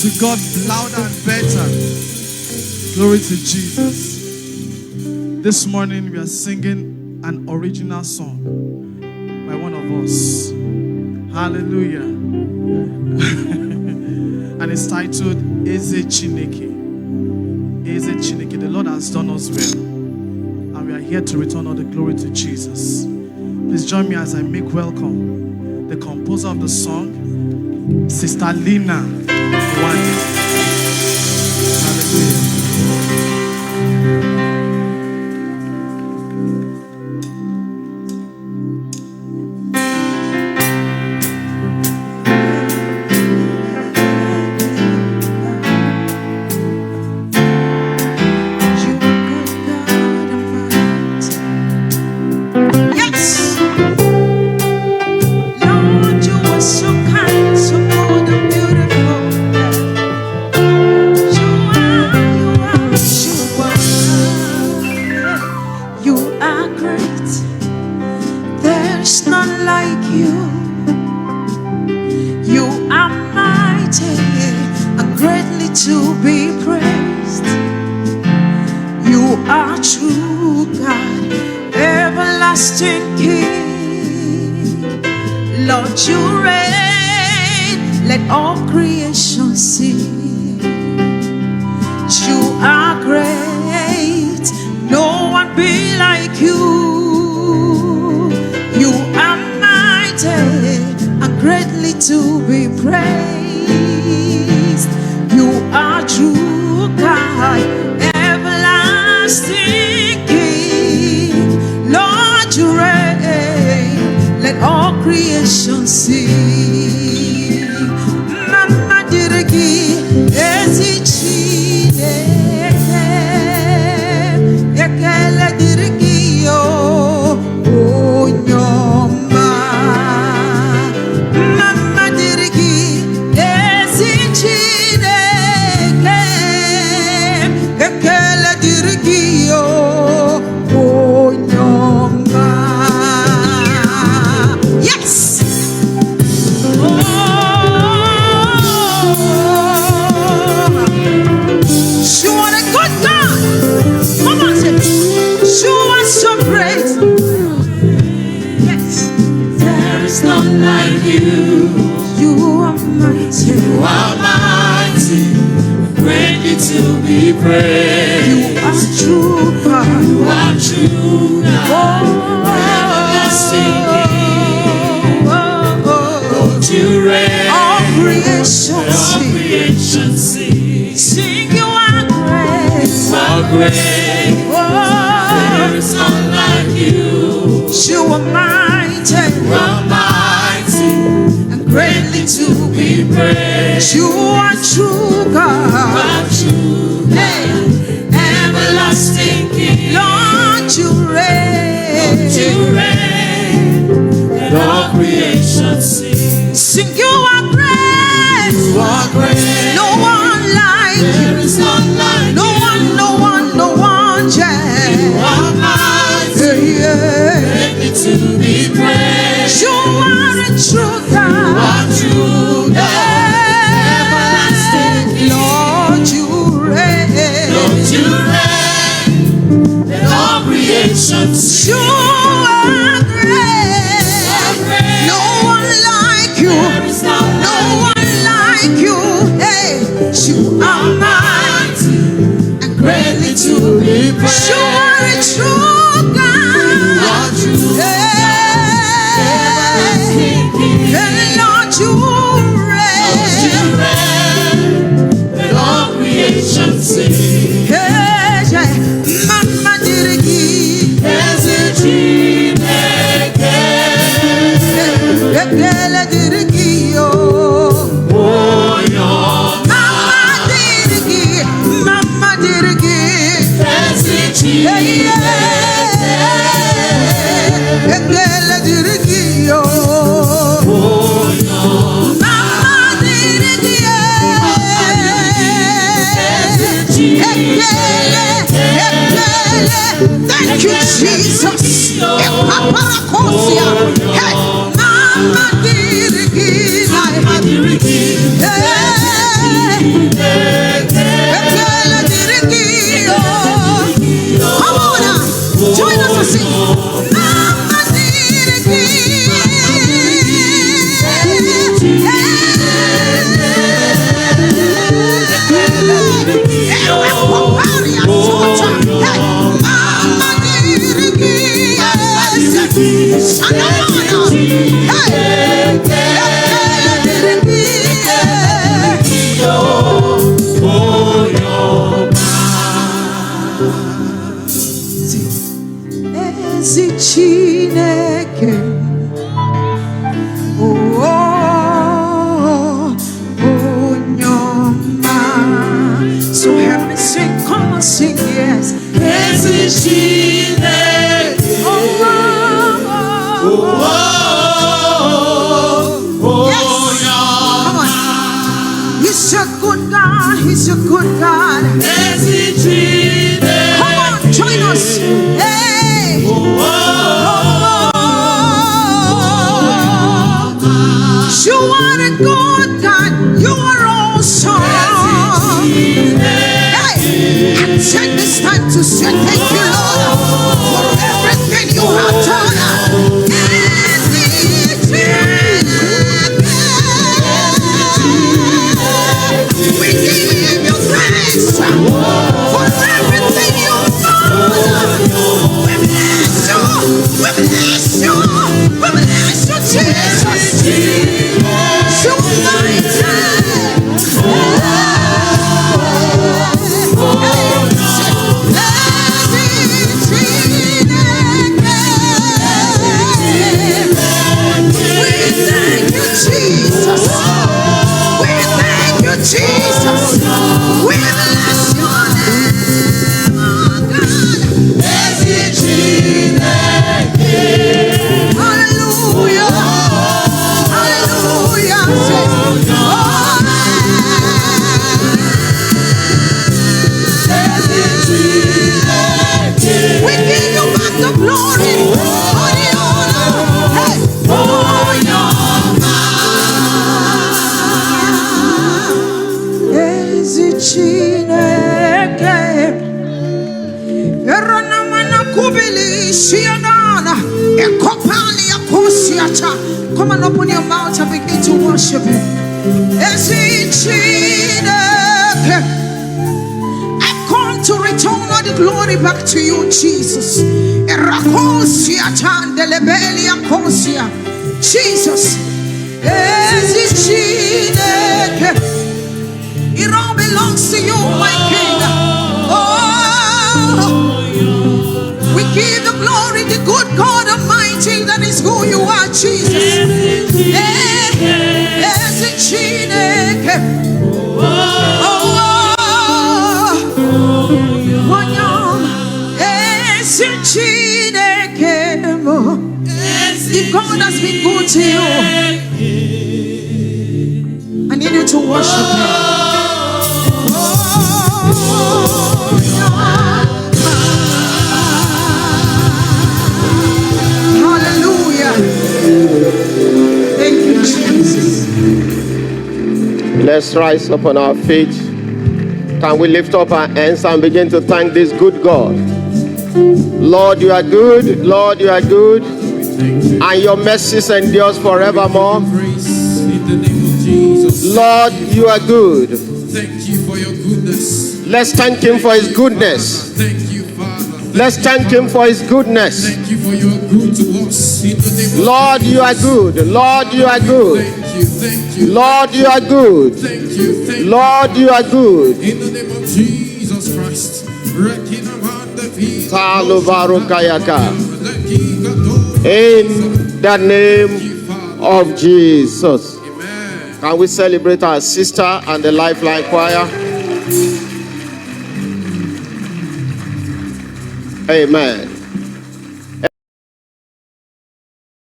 to God louder and better. Glory to Jesus. This morning we are singing an original song by one of us. Hallelujah. And it's titled Eze Chineke. Eze Chineke. The Lord has done us well. And we are here to return all the glory to Jesus. Please join me as I make welcome the composer of the song, Sister Lyna Nwanne. Hallelujah. Thank you, Jesus. good God, He's a good God. Come on, join us. Hey. You are a good God. You are awesome. Hey, take this time to say thank you, Lord, for everything you have done. We give you praise for everything you've done. We bless you. We bless you. We bless you, Jesus. You are mighty. Jesus. We thank you, Jesus. We bless your name, oh God. Hallelujah. Hallelujah. We give you back the glory, all the honor. Hey, oh, your chineke Lyna Nwanne kubili shianana ekopali yakosiacha. Come on, open your mouth and begin to worship Him. Chineke, I've come to return all the glory back to you, Jesus. Jesus, Chineke, it all belongs to you, my King. Oh, we give the glory, the good God Almighty, that is who you are, Jesus. Chineke. If God has been good to you, I need you to worship Him. Hallelujah. Thank you, Jesus. Let's rise up on our feet. Can we lift up our hands and begin to thank this good God? Lord, you are good. Lord, you are good. And your mercies endures forevermore. Lord, you are good. Thank you for your goodness. Let's thank Him for His goodness. Thank you, Father. Let's thank Him for His goodness. Thank you for your good to us. In the name of Lord, you are good. Lord, you are good. Thank you, thank you. Lord, you are good. Thank you, thank you. Lord, you are good. In the name of Jesus Christ. In the name of Jesus. Amen. Can we celebrate our sister and the Lifeline Choir? Amen.